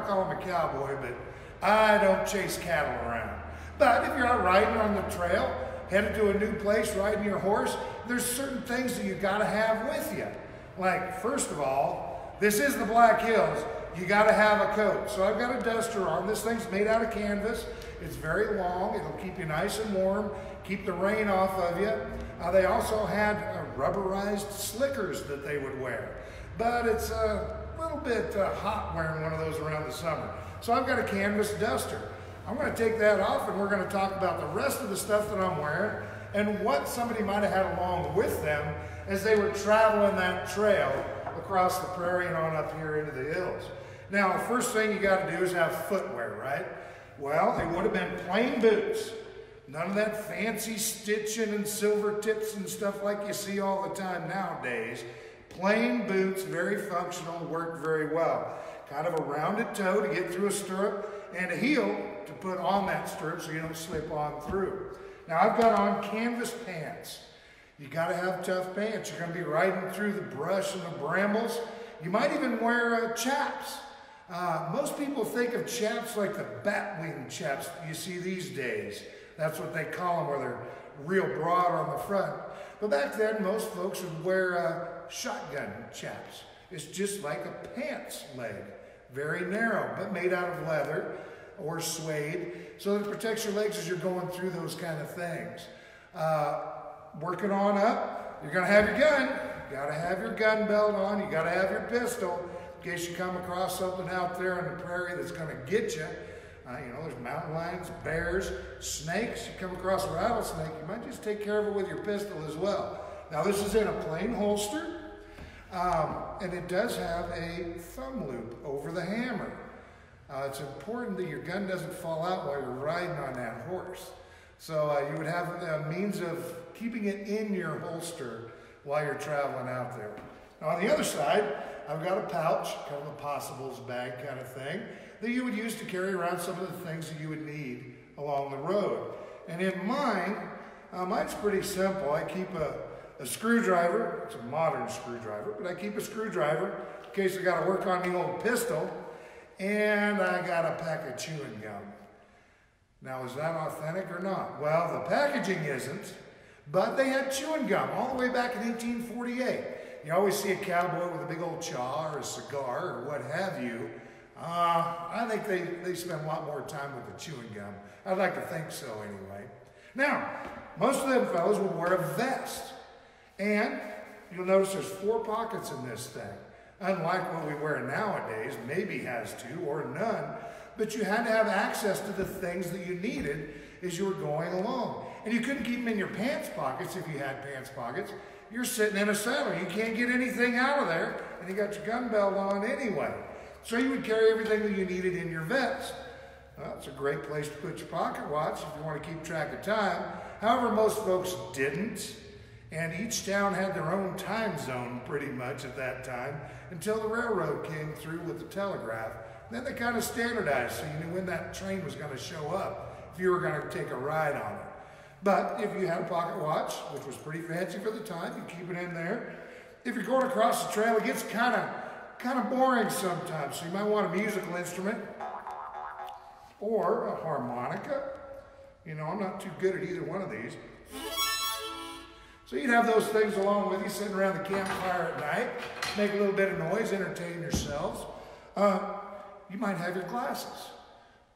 not call him a cowboy, but I don't chase cattle around. But if you're out riding on the trail, headed to a new place, riding your horse, there's certain things that you gotta have with you. Like, first of all, this is the Black Hills. You gotta have a coat. So I've got a duster on. This thing's made out of canvas. It's very long. It'll keep you nice and warm, keep the rain off of you. They also had rubberized slickers that they would wear. But it's a little bit hot wearing one of those around the summer. So I've got a canvas duster. I'm going to take that off and we're going to talk about the rest of the stuff that I'm wearing and what somebody might have had along with them as they were traveling that trail across the prairie and on up here into the hills. Now, the first thing you got to do is have footwear, right? Well, they would have been plain boots. None of that fancy stitching and silver tips and stuff like you see all the time nowadays. Plain boots, very functional, worked very well. Kind of a rounded toe to get through a stirrup and a heel to put on that stirrup so you don't slip on through. Now I've got on canvas pants. You got to have tough pants. You're going to be riding through the brush and the brambles. You might even wear chaps. Most people think of chaps like the batwing chaps you see these days. That's what they call them, where they're real broad on the front. But back then, most folks would wear shotgun chaps. It's just like a pants leg, very narrow, but made out of leather or suede, so that it protects your legs as you're going through those kind of things. Working on up, you're gonna have your gun. You gotta have your gun belt on. You gotta have your pistol in case you come across something out there on the prairie that's gonna get you. You know, there's mountain lions, bears, snakes. You come across a rattlesnake, you might just take care of it with your pistol as well. Now this is in a plain holster, and it does have a thumb loop over the hammer. It's important that your gun doesn't fall out while you're riding on that horse. So you would have a means of keeping it in your holster while you're traveling out there. Now on the other side, I've got a pouch, kind of a possibles bag kind of thing, that you would use to carry around some of the things that you would need along the road. And in mine, mine's pretty simple. I keep a screwdriver. It's a modern screwdriver, but I keep a screwdriver in case I got to work on the old pistol. And I got a pack of chewing gum. Now, is that authentic or not? Well, the packaging isn't, but they had chewing gum all the way back in 1848. You always see a cowboy with a big old chaw or a cigar or what have you. I think they spend a lot more time with the chewing gum. I'd like to think so anyway. Now, most of them fellas would wear a vest. And you'll notice there's 4 pockets in this thing. Unlike what we wear nowadays, maybe has 2 or none, but you had to have access to the things that you needed as you were going along. And you couldn't keep them in your pants pockets if you had pants pockets. You're sitting in a saddle. You can't get anything out of there, and you got your gun belt on anyway. So you would carry everything that you needed in your vest. Well, it's a great place to put your pocket watch if you want to keep track of time. However, most folks didn't. And each town had their own time zone pretty much at that time until the railroad came through with the telegraph. Then they kind of standardized so you knew when that train was going to show up if you were going to take a ride on it. But if you had a pocket watch, which was pretty fancy for the time, you keep it in there. If you're going across the trail, it gets kind of boring sometimes, so you might want a musical instrument or a harmonica. You know, I'm not too good at either one of these. So you'd have those things along with you, sitting around the campfire at night, make a little bit of noise, entertain yourselves. You might have your glasses.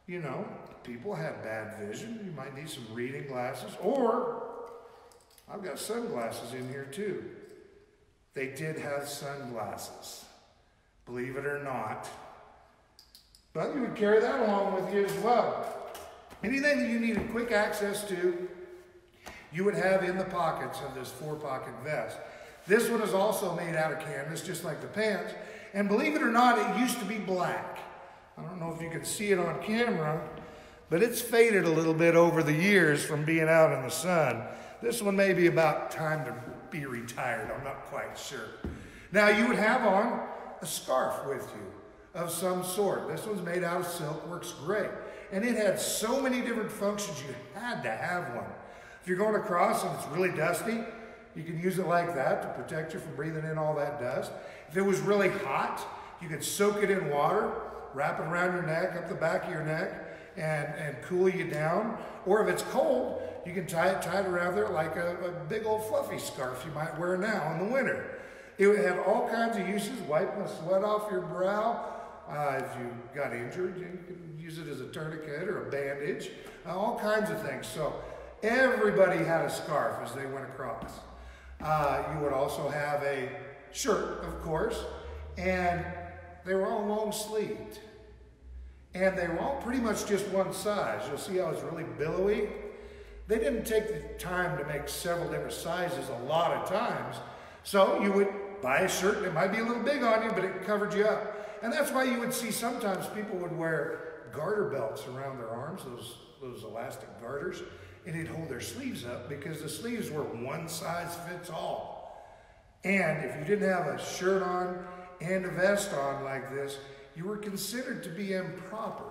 You know, people had bad vision. You might need some reading glasses. Or, I've got sunglasses in here too. They did have sunglasses, believe it or not. But you would carry that along with you as well. Anything that you needed quick access to, you would have in the pockets of this 4-pocket vest. This one is also made out of canvas, just like the pants. And believe it or not, it used to be black. I don't know if you can see it on camera, but it's faded a little bit over the years from being out in the sun. This one may be about time to be retired. I'm not quite sure. Now, you would have on a scarf with you of some sort. This one's made out of silk, works great. And it had so many different functions, you had to have one. If you're going across and it's really dusty, you can use it like that to protect you from breathing in all that dust. If it was really hot, you could soak it in water wrap it around your neck, up the back of your neck, and cool you down. Or if it's cold, you can tie it around there like a big old fluffy scarf you might wear now in the winter. It would have all kinds of uses, wiping the sweat off your brow. If you got injured, you can use it as a tourniquet or a bandage, all kinds of things. So everybody had a scarf as they went across. You would also have a shirt, of course, and they were all long sleeved. And they were all pretty much just one size. You'll see how it's really billowy. They didn't take the time to make several different sizes a lot of times. So you would buy a shirt, and it might be a little big on you, but it covered you up. And that's why you would see sometimes people would wear garter belts around their arms, those elastic garters, and it'd hold their sleeves up because the sleeves were one size fits all. And if you didn't have a shirt on and a vest on like this, you were considered to be improper.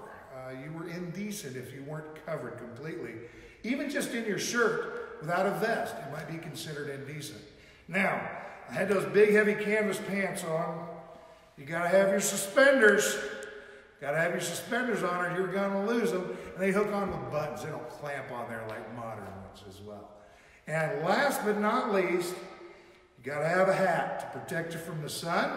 You were indecent if you weren't covered completely. Even just in your shirt without a vest, it might be considered indecent. Now, I had those big heavy canvas pants on. You gotta have your suspenders. Gotta have your suspenders on or you're gonna lose them. And they hook on with buttons. They don't clamp on there like modern ones as well. And last but not least, you gotta have a hat to protect you from the sun.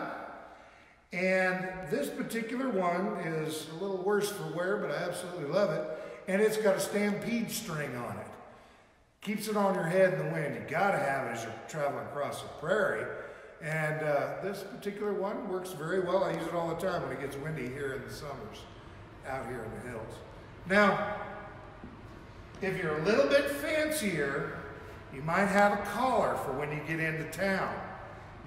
And this particular one is a little worse for wear, but I absolutely love it. And it's got a stampede string on it. Keeps it on your head in the wind. You gotta have it as you're traveling across the prairie. And this particular one works very well. I use it all the time when it gets windy here in the summers, out here in the hills. Now, if you're a little bit fancier, you might have a collar for when you get into town.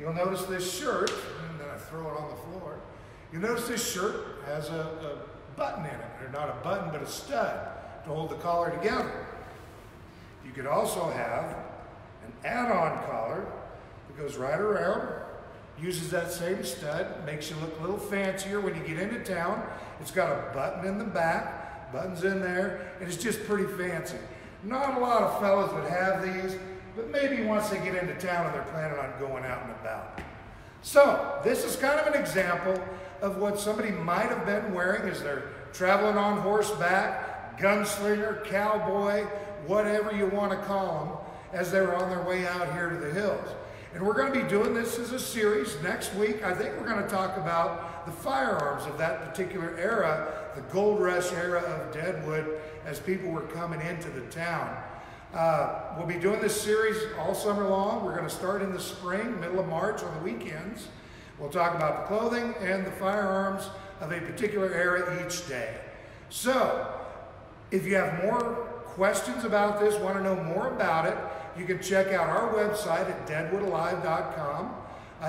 You'll notice this shirt, and then I throw it on the floor. You'll notice this shirt has a button in it, or not a button, but a stud to hold the collar together. You could also have an add-on collar that goes right around, uses that same stud, makes you look a little fancier when you get into town. It's got a button in the back, buttons in there, and it's just pretty fancy. Not a lot of fellas would have these, but maybe once they get into town and they're planning on going out and about. So this is kind of an example of what somebody might have been wearing as they're traveling on horseback, gunslinger, cowboy, whatever you want to call them, as they were on their way out here to the hills. And we're going to be doing this as a series. Next week, I think we're going to talk about the firearms of that particular era, the gold rush era of Deadwood, as people were coming into the town. We'll be doing this series all summer long. We're going to start in the spring, middle of March on the weekends. We'll talk about the clothing and the firearms of a particular era each day. So, if you have more questions about this, want to know more about it, you can check out our website at deadwoodalive.com.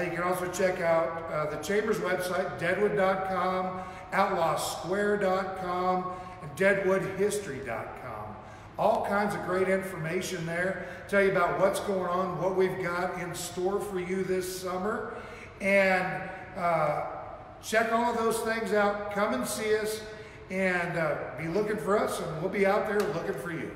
You can also check out the Chamber's website, deadwood.com, outlawsquare.com, and deadwoodhistory.com. All kinds of great information there. Tell you about what's going on, what we've got in store for you this summer. And check all of those things out. Come and see us and be looking for us, and we'll be out there looking for you.